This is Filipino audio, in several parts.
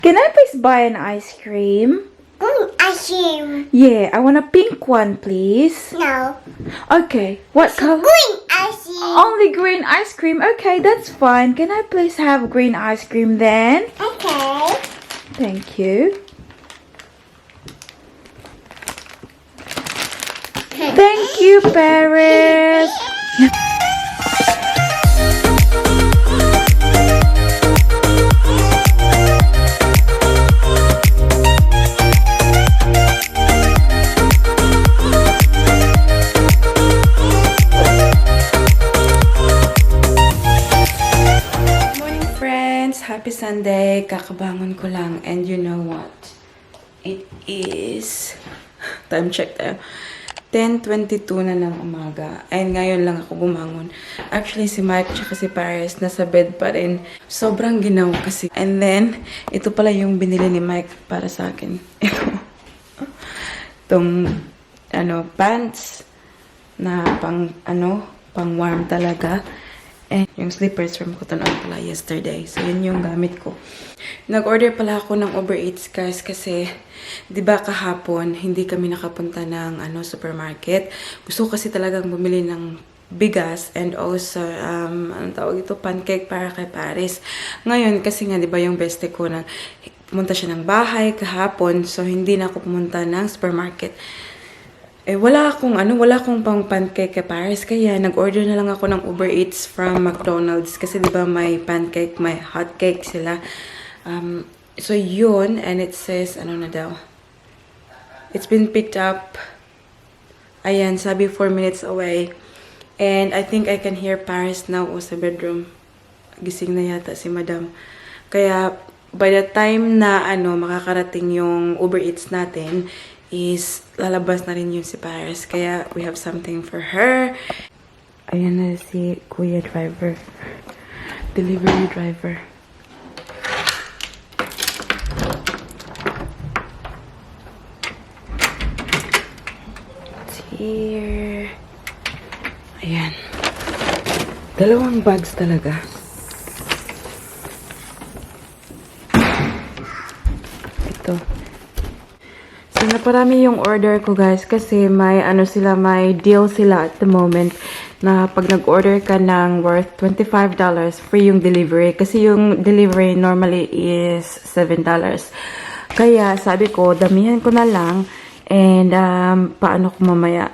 Can I please buy an ice cream? Ice cream. Yeah, I want a pink one, please. No. Okay, what color? Green ice cream. Only green ice cream. Okay, that's fine. Can I please have green ice cream then? Okay. Thank you. Thank you, Paris. Happy Sunday. Kakabangon ko lang. And you know what? It is... Time check tayo. 10:22 na ng umaga. And ngayon lang ako bumangon. Actually, si Mike tsaka si Paris nasa bed pa rin. Sobrang ginaw kasi. And then, ito pala yung binili ni Mike para sa akin. Ito. Itong, pants na pang warm talaga. And yung slippers from Cotton On pala yesterday. So, yun yung gamit ko. Nag-order pala ako ng Uber Eats, guys, kasi, di ba kahapon, hindi kami nakapunta ng supermarket. Gusto ko kasi talagang bumili ng bigas and also, anong tawag ito, pancake para kay Paris. Ngayon, kasi nga, di ba yung beste ko na pumunta siya ng bahay kahapon, so hindi na ako pumunta ng supermarket. Wala akong pang pancake kay Paris, kaya nag-order na lang ako ng Uber Eats from McDonald's kasi 'di ba may pancake, may hot cake sila. So yun, and it says na daw. It's been picked up. Ayan, sabi 4 minutes away. And I think I can hear Paris now sa bedroom. Gising na yata si Madam. Kaya by the time na makakarating yung Uber Eats natin, is lalabas na rin yun si Paris. Kaya we have something for her. Ayan na si Kuya Driver. Delivery driver. It's here. Ayan. Dalawang bags talaga. Ito. So, naparami yung order ko, guys, kasi may may deal sila at the moment na pag nag-order ka ng worth $25, free yung delivery. Kasi yung delivery normally is $7. Kaya sabi ko, damihan ko na lang and paano ko mamaya.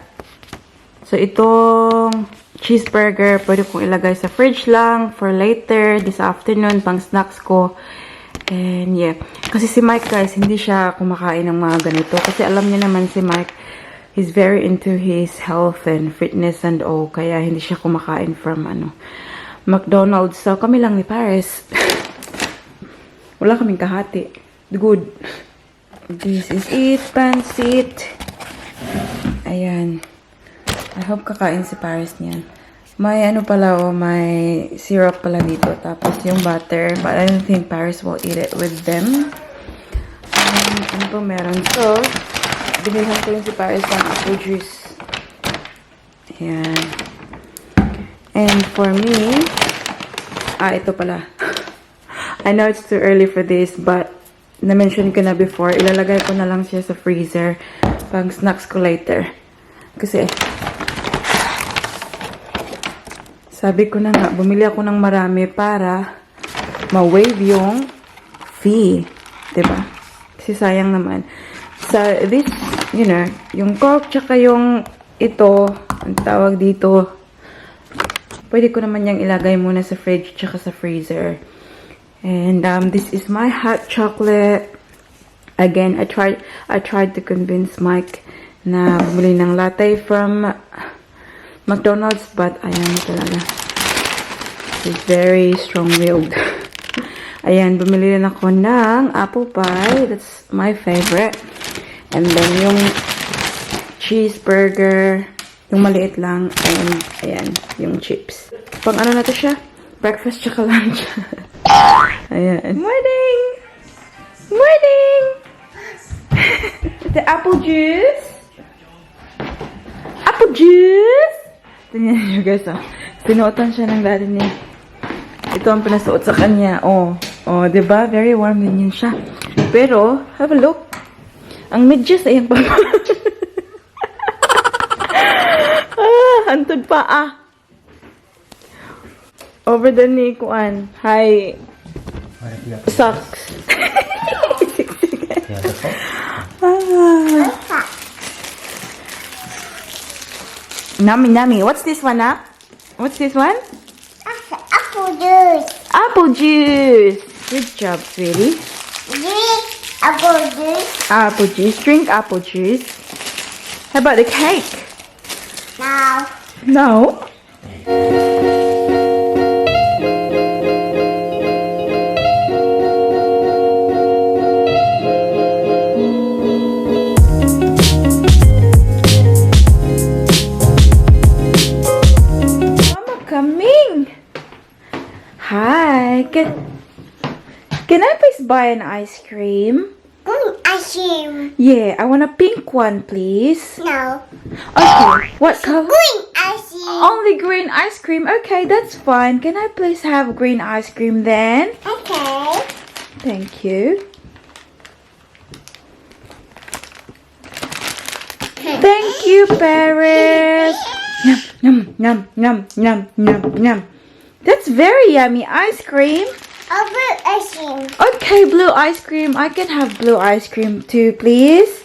So, itong cheeseburger, pwede kong ilagay sa fridge lang for later, this afternoon, pang snacks ko. And yeah, kasi si Mike, guys, hindi siya kumakain ng mga ganito. Kasi alam niya naman si Mike, he's very into his health and fitness and all. Kaya hindi siya kumakain from McDonald's. So kami lang ni Paris. Wala kaming kahati. Good. This is it, pansit. Ayan. I hope kakain si Paris niyan. May pala, may syrup pala dito. Tapos yung butter. But I don't think Paris will eat it with them. Ano pa meron? So, binigyan ko lang si Paris ng apple juice. Ayan. And for me, ito pala. I know it's too early for this, but na-mention ko na before, ilalagay ko na lang siya sa freezer pang snacks ko later. Kasi, sabi ko na nga, bumili ako ng marami para ma-waive yung fee. Diba? Kasi sayang naman. Sa this, yung Coke, tsaka yung ito, ang tawag dito, pwede ko naman yung ilagay muna sa fridge, tsaka sa freezer. And this is my hot chocolate. Again, I tried to convince Mike na bumili ng latte from McDonald's, but ayan talaga. He's very strong-willed. Ayan, bumili rin ako ng apple pie. That's my favorite. And then yung cheeseburger, yung maliit lang. And ayan, yung chips. Pang na to siya? Breakfast tsaka lunch. Ayan. Morning! Morning! The apple juice? Apple juice? Tingnan nyo, guys, sinuotan siya ng daddy niya. Ito ang pinasuot sa kanya. Oh, diba? Very warm din yun siya. Pero, have a look. Ang medyas ay ang papa. Hantod pa Over the knee kuan. Hi. Socks. Nami. What's this one, What's this one? Apple juice. Apple juice. Good job, sweetie. Drink apple juice. Apple juice. Drink apple juice. How about the cake? Now. No. Hi, can I please buy an ice cream? Ice cream. Yeah, I want a pink one, please. No. Okay, what color? Green ice cream. Only green ice cream. Okay, that's fine. Can I please have green ice cream then? Okay. Thank you. Thank you, Paris. Yum, yum, yum, yum, yum, yum. That's very yummy ice cream. Blue ice cream. Okay, blue ice cream. I can have blue ice cream too, please.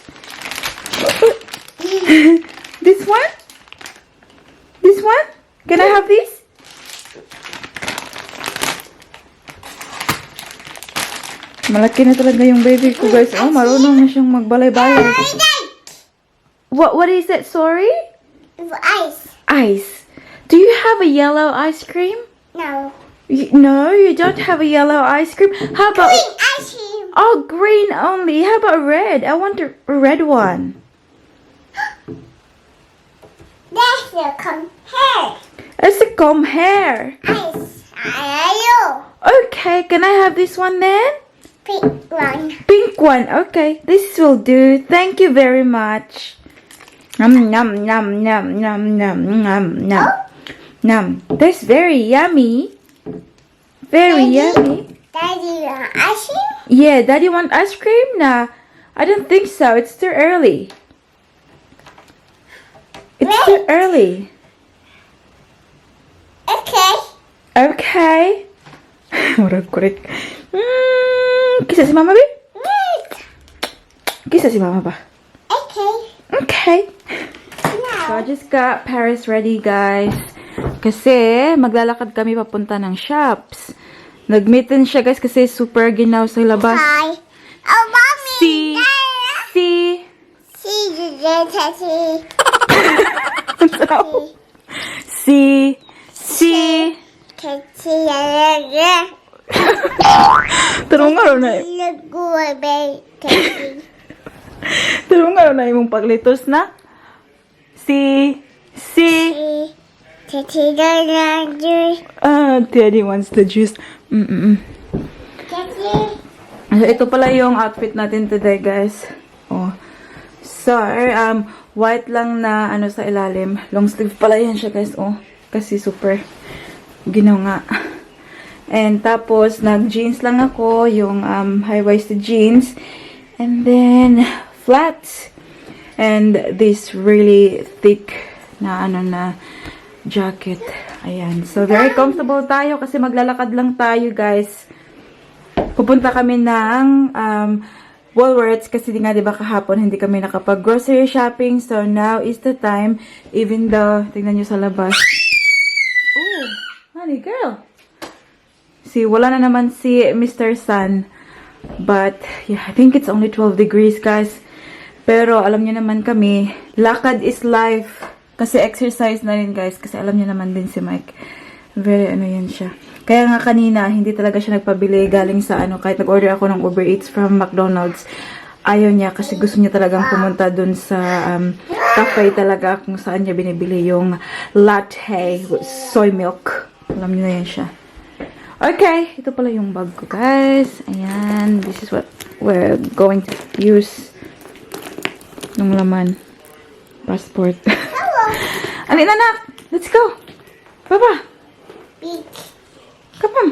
This one? This one? Can I have this? Malaki na talaga yung baby ko, guys. Oh, marunong na siyang magbalay-balay. What is it? Sorry? Ice. Ice. Do you have a yellow ice cream? No. No, you don't have a yellow ice cream. How about Green ice cream. Oh, green only. How about red? I want a red one. That's the come hair. It's a comb hair. Ice. Ayo. Okay, can I have this one then? Pink one. Pink one. Okay, this will do. Thank you very much. Num num num num num num num num. Num. That's very yummy. Very yummy. Daddy want ice cream? Yeah, Daddy want ice cream? Nah, I don't think so. It's too early. It's too early. Okay. Okay. Murag correct. Kisa si Mama ba? Wait. Kisa si Mama ba? Okay. Okay. Now. So, I just got Paris ready, guys. Kasi, maglalakad kami papunta ng shops. Nag-mitten siya, guys, kasi super ginaw sa labas. Hi. Oh, mommy. See? See? See? See? Tarong nga na Tarong nga na imong paglitos na. See? See? Daddy wants the juice. So, ito pala yung outfit natin today, guys. Oh. So, white lang na ano sa ilalim. Long sleeve pala yan siya, guys. Oh. Kasi super ginaw nga. And tapos, nag-jeans lang ako. Yung high-waisted jeans. And then, flats. And this really thick na ano na jacket. Ayan. So, very comfortable tayo kasi maglalakad lang tayo, guys. Pupunta kami ng Woolworths kasi nga, diba, kahapon hindi kami nakapag-grocery shopping. So, now is the time. Even though, tingnan nyo sa labas. Oh, honey girl. See, wala na naman si Mr. Sun. But, yeah, I think it's only 12 degrees, guys. Pero, alam nyo naman kami, lakad is life. Kasi exercise na rin, guys. Kasi alam niyo naman din si Mike. Very ano yan siya. Kaya nga kanina, hindi talaga siya nagpabili galing sa ano. Kahit nag-order ako ng Uber Eats from McDonald's. Ayaw niya kasi gusto niya talagang pumunta dun sa cafe talaga kung saan niya binibili yung latte with soy milk. Alam niyo na yan siya. Okay. Ito pala yung bag ko, guys. Ayan. This is what we're going to use. Nung laman. Passport. Alin na, nak. Let's go. Papa. Come on.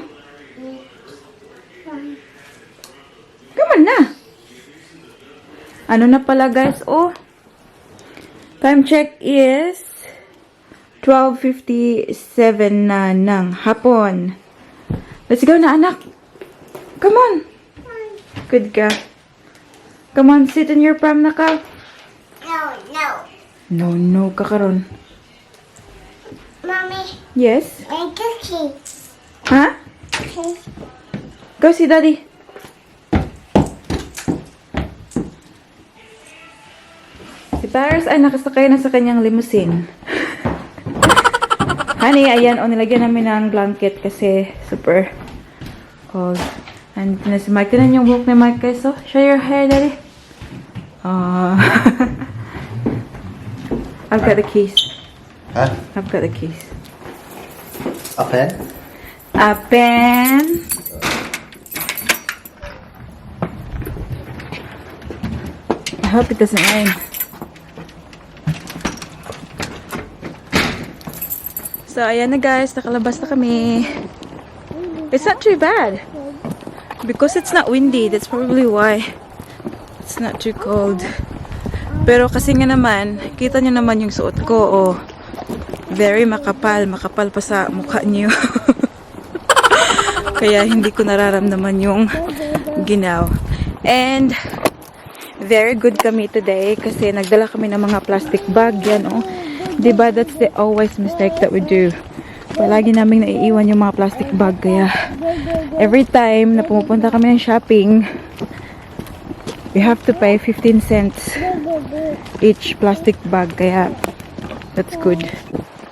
Come on na. Ano na pala guys, oh. Time check is 12:57 na ng hapon. Let's go na, anak. Come on. Good ka. Come on, sit in your pram na ka. No, kakaron. Mommy, Yes? and cookies. Ha? Okay. Go see daddy. Si Paris ay nakasakay na sa kanyang limousine. Honey, ayan, nilagyan namin ng blanket kasi super cold. And na si Mike, tinan yung buhok ni Mike guys. So, show your hair, daddy. I've got the keys. Huh? I've got the keys. A pen? A pen. I hope it doesn't rain. So, ayan na guys. Nakalabas na kami. It's not too bad. Because it's not windy. That's probably why. It's not too cold. Pero kasi nga naman, kita nyo naman yung suot ko. Oh, very makapal. Makapal pa sa mukha nyo. Kaya hindi ko nararamdaman yung ginaw. And very good kami today kasi nagdala kami ng mga plastic bag yan, oh. Diba, that's the always mistake that we do. Palagi naming naiiwan yung mga plastic bag, kaya every time na pumupunta kami ng shopping, we have to pay 15 cents each plastic bag, kaya that's good.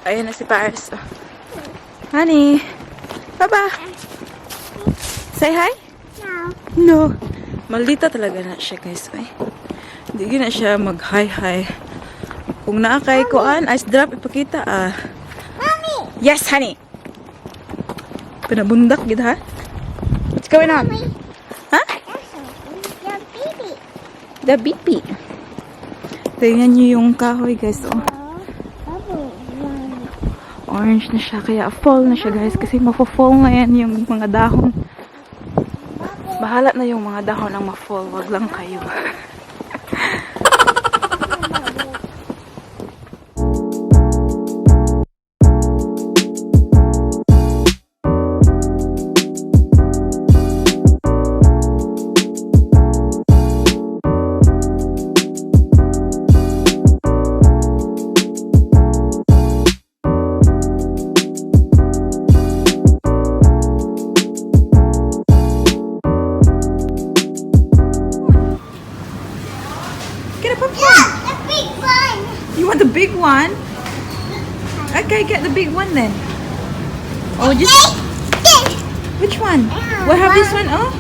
Ayun na si Paris. Honey, baba. Say hi. No. Maldita talaga na siya, guys. Ay, hindi na siya mag-hi-hi. Kung naakay koan, ice drop, ipakita, ah. Mommy. Yes, honey. Pinabundak gid, ha? What's going on? Ha? The baby. The BP. Tingnan niyo yung kahoy, guys, oh. Orange na siya, kaya fall na siya, guys, kasi mafo-fall na yan yung mga dahon. Bahala na yung mga dahon ang ma-fall, wag lang kayo. Get a popcorn. The big one. You want the big one? Okay, get the big one then. Oh, just which one? What have this one? Oh,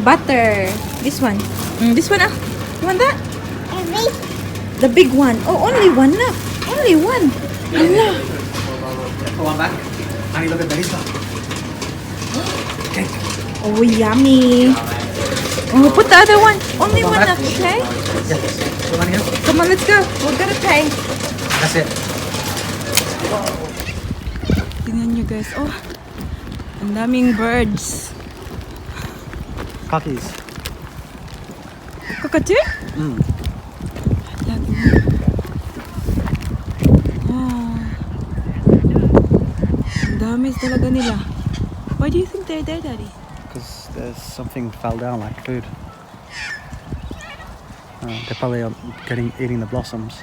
butter. This one. This one. Ah, you want that? The big one. Oh, only one na. Only one. Allah. Put one back. Honey, look at the list. Okay. Oh, yummy. Oh, put the other one. Only one left, okay? Yes. Put one here. Come on, let's go. We're gonna pay. That's it. Tingnan nyo guys. Oh, ang daming birds. Cookies. Cockatoo? Mm. Oh. Ang dami talaga nila. Why do you think they're there, Daddy? Because there's something fell down like food. They're probably eating the blossoms.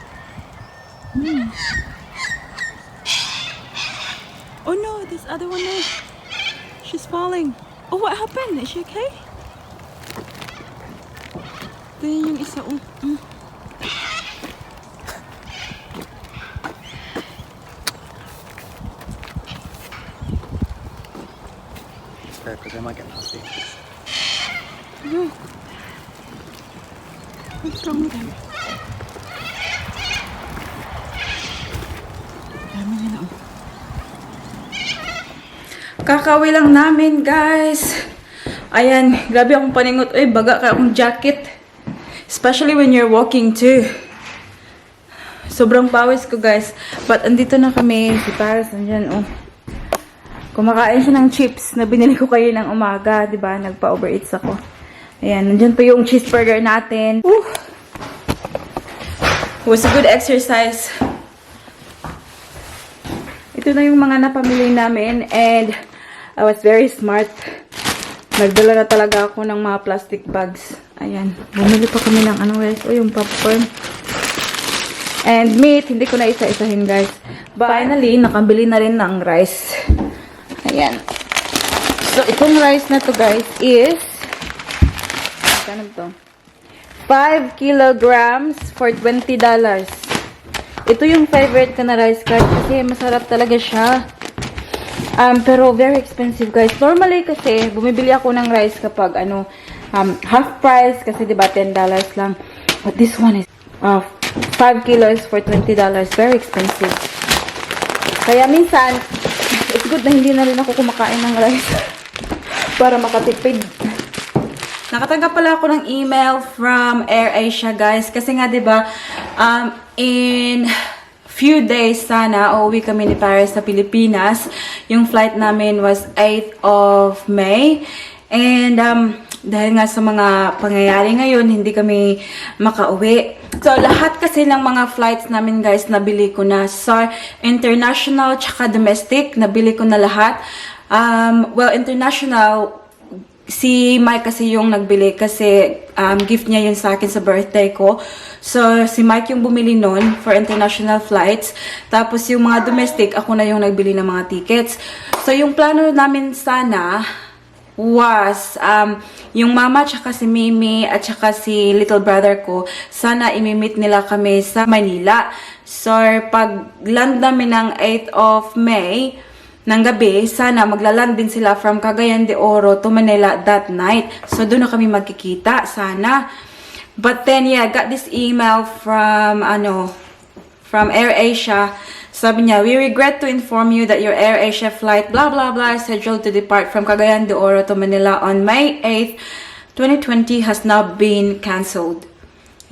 Oh no, this other one there. She's falling. Oh, what happened? Is she okay? Ganyan yung isa. Because they might get nasty. Look. What's wrong with them? Dami nila, oh. Kakawi lang namin, guys. Ayan, grabe akong paningot. Uy, baga ka akong jacket. Especially when you're walking too. Sobrang pawis ko, guys. But andito na kami. Si Paris, andyan, oh. Kumakain siya ng chips na binili ko kayo ng umaga, 'di ba? Nagpa-overeats ako. Ayan, nandyan pa yung cheeseburger natin. Woo! It was a good exercise. Ito na yung mga napamili namin and I was very smart. Nagdala na talaga ako ng mga plastic bags. Ayan, bumili pa kami ng ano guys, yung popcorn. And meat, hindi ko na isa-isahin guys. But finally, nakabili na rin ng rice. Ayan. So, itong rice na to guys is ano to? 5 kilograms for $20. Ito yung favorite ko na rice guys kasi masarap talaga siya. Pero very expensive guys. Normally kasi bumibili ako ng rice kapag half price kasi diba $10 lang. But this one is 5 kilos for $20. Very expensive. Kaya minsan it's good na hindi na rin ako kumakain ng rice para makatipid. Nakatanggap pala ako ng email from Airasia guys. Kasi nga diba, in few days sana, uuwi kami ni Paris sa Pilipinas. Yung flight namin was 8th of May. And dahil nga sa mga pangyayari ngayon, hindi kami makauwi. So, lahat kasi ng mga flights namin guys, nabili ko na. So, international tsaka domestic, nabili ko na lahat. Well, international, si Mike kasi yung nagbili kasi gift niya yun sa akin sa birthday ko. So, si Mike yung bumili nun for international flights. Tapos yung mga domestic, ako na yung nagbili ng mga tickets. So, yung plano namin sana was yung mama tsaka si Mimi at tsaka si little brother ko, sana imimit nila kami sa Manila. So, pag land namin ng 8th of May, ng gabi, sana maglaland din sila from Cagayan de Oro to Manila that night. So, doon na kami magkikita, sana. But then, yeah, I got this email from Airasia. Sabi niya, we regret to inform you that your Airasia flight, blah, blah, blah, scheduled to depart from Cagayan de Oro to Manila on May 8th, 2020 has now been cancelled.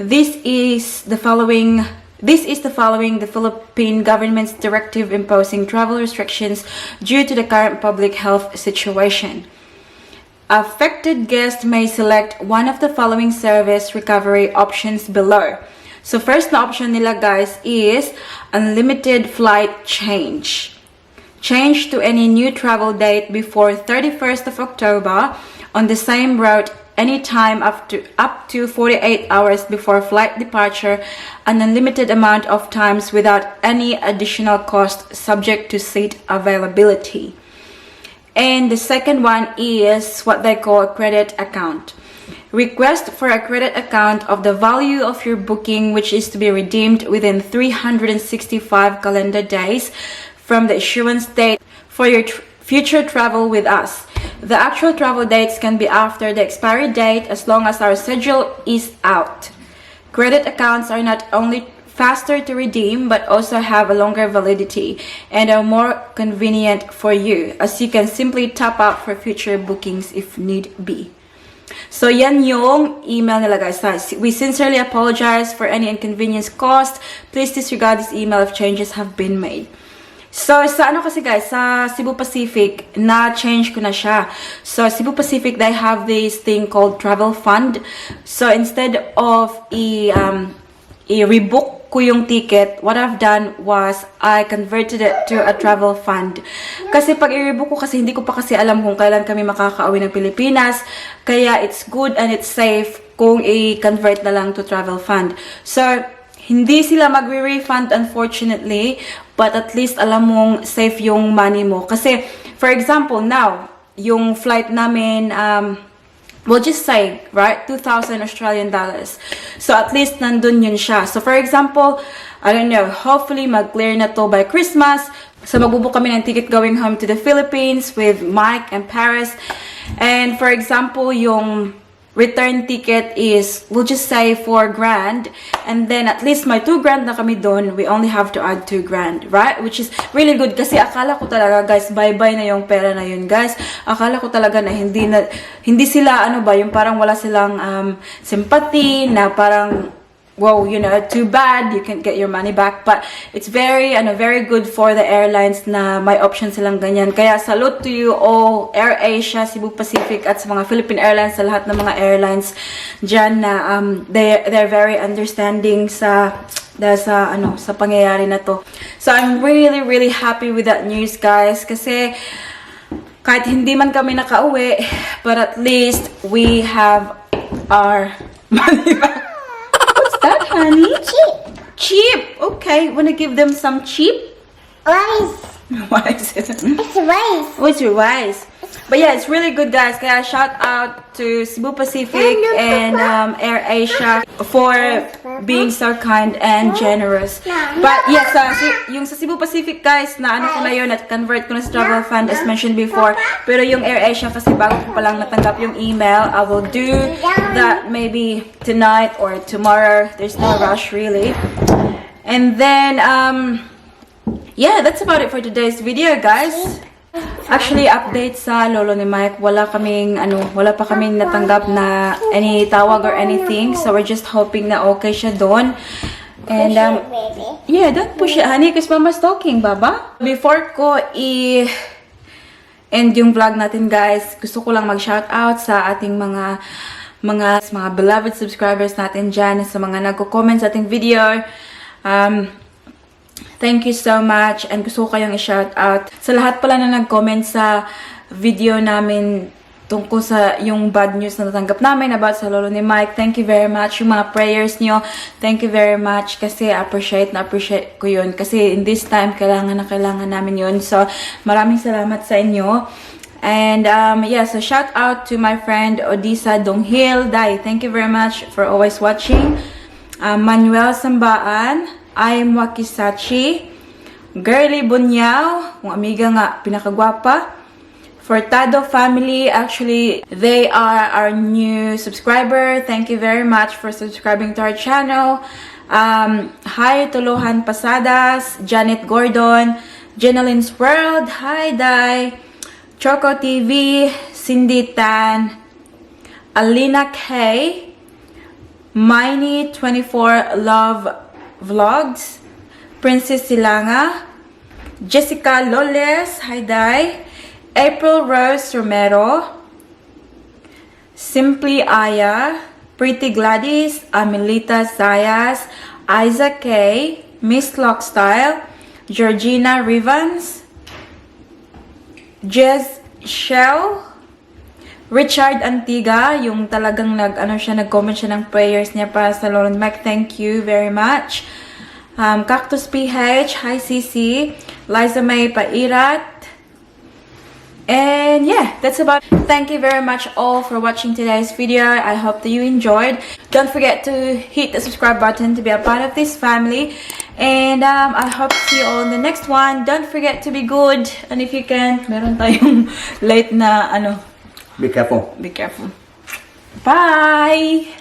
This is the following the Philippine government's directive imposing travel restrictions due to the current public health situation. Affected guests may select one of the following service recovery options below. So first na option nila guys is unlimited flight change. Change to any new travel date before 31st of October on the same route anytime up to 48 hours before flight departure, an unlimited amount of times without any additional cost subject to seat availability. And the second one is what they call a credit account. Request for a credit account of the value of your booking, which is to be redeemed within 365 calendar days from the issuance date for your future travel with us. The actual travel dates can be after the expiry date as long as our schedule is out. Credit accounts are not only faster to redeem but also have a longer validity and are more convenient for you as you can simply top up for future bookings if need be. So yan yung email nila guys. We sincerely apologize for any inconvenience caused. Please disregard this email if changes have been made. So, sa ano kasi guys, sa Cebu Pacific, na-change ko na siya. So, Cebu Pacific, they have this thing called travel fund. So, instead of i-rebook ko yung ticket, what I've done was, I converted it to a travel fund. Kasi pag i-rebook ko, kasi hindi ko pa kasi alam kung kailan kami makakauwi ng Pilipinas. Kaya, it's good and it's safe kung i-convert na lang to travel fund. So, hindi sila magre-refund unfortunately, but at least alam mong safe yung money mo. Kasi, for example, now, yung flight namin, we'll just say, right, 2,000 Australian dollars. So, at least nandun yun siya. So, for example, I don't know, hopefully mag-clear na to by Christmas. So, magbubook kami ng ticket going home to the Philippines with Mike and Paris. And, for example, yung return ticket is, we'll just say 4 grand, and then at least may 2 grand na kami doon, we only have to add 2 grand, right? Which is really good kasi akala ko talaga guys, bye-bye na yung pera na yun guys. Akala ko talaga na hindi sila, ano ba, yung parang wala silang sympathy, na parang whoa, you know, too bad, you can't get your money back. But it's very, very good for the airlines na may option silang ganyan. Kaya salute to you all, Airasia, Cebu Pacific, at sa mga Philippine Airlines, sa lahat ng mga airlines dyan na they're very understanding sa pangyayari na to. So I'm really, really happy with that news, guys. Kasi kahit hindi man kami nakauwi, but at least we have our money back. That, honey? Cheap. Cheap. Okay, wanna give them some cheap? Rice. Why is it? It's rice. Oh, it's your rice. But yeah, it's really good, guys. Kaya shout out to Cebu Pacific and Airasia for being so kind and generous. But yes, yung sa Cebu Pacific, guys, na ano ko na yun, at convert ko na sa travel fund as mentioned before. Pero yung Airasia, kasi bago ko palang natanggap yung email, I will do that maybe tonight or tomorrow. There's no rush really. And then yeah, that's about it for today's video, guys. Actually, update sa lolo ni Mike. Wala pa kaming natanggap na any tawag or anything. So we're just hoping na okay siya doon. And Baby. yeah, don't push it, honey, because Mama's talking, Baba. Before ko end yung vlog natin, guys, gusto ko lang mag-shoutout sa ating mga beloved subscribers natin dyan, sa mga nagko-comment sa ating video. Thank you so much, and gusto ko kayong i-shout out sa lahat pala na nag-comment sa video namin tungkol sa yung bad news na natanggap namin about sa lolo ni Mike. Thank you very much. Yung mga prayers nyo, thank you very much, kasi appreciate ko yun, kasi in this time kailangan namin yun. So maraming salamat sa inyo. And yeah, so shout out to my friend Odisa Donghil. Dai, thank you very much for always watching. Manuel Sambaan, I'm Wakisachi, Girly Bunyao, kung amiga nga, pinakagwapa. Fortado family, actually, they are our new subscriber. Thank you very much for subscribing to our channel. Hi, Tuluhan Pasadas, Janet Gordon, Jeneline's World, hi, Dai, Choco TV, Cindy Tan, Alina K, Miney24 Love Vlogs, Princess Silanga, Jessica Loles, hi Dai, April Rose Romero, Simply Aya, Pretty Gladys, Amelita Zayas, Isaac K, Miss Lockstyle, Georgina Rivans, Jess Shell, Richard Antiga, yung talagang nag-comment siya ng prayers niya para sa Lord Mike. Thank you very much. Cactus PH, hi CC, Liza May Pairat. And yeah, that's about it. Thank you very much all for watching today's video. I hope that you enjoyed. Don't forget to hit the subscribe button to be a part of this family. And I hope to see you all in the next one. Don't forget to be good. And if you can, meron tayong late na Be careful. Be careful. Bye!